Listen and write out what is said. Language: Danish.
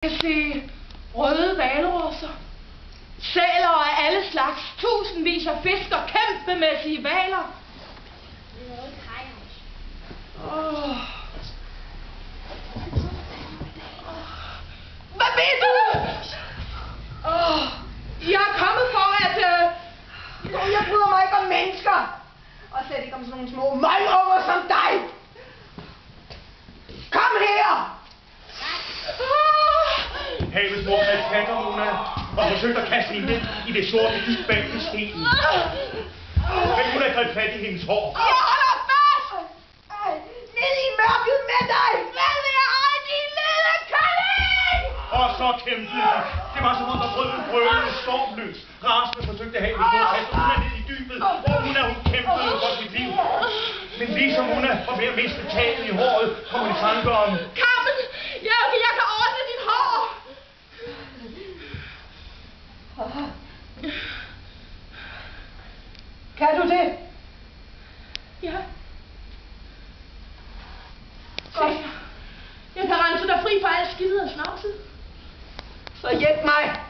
Jeg kan se røde hvalrosser, sæler af alle slags, tusindvis af fisk og kæmpemæssige hvaler. Hvad ved du? Jeg er kommet for at... jeg bryder mig ikke om mennesker. Og slet ikke om sådan nogle små møgunger som dig. Kom her! Havets mor havde katter, Mona, og forsøgte at kaste hende i det sorte dyb bag ved stenen. Men hun havde grebet fat i hendes hår. Jeg holder fast! Ned i mørket med dig! Hvad vil jeg øje, din lille kælling? Og så kæmpede de. Det var som om der brød en brølende storm løs. Rasende forsøgte havets mor at kaste Mona ned i dybet, hvor hun kæmpede for sit liv. Men ligesom hun var ved at miste taget i håret, kom hun i tanke om... Carmen! Jeg kan ordne dit hår! Kan du det? Ja. Godt. Jeg kan rense dig fri for alt skidtet og snavset. Så hjælp mig.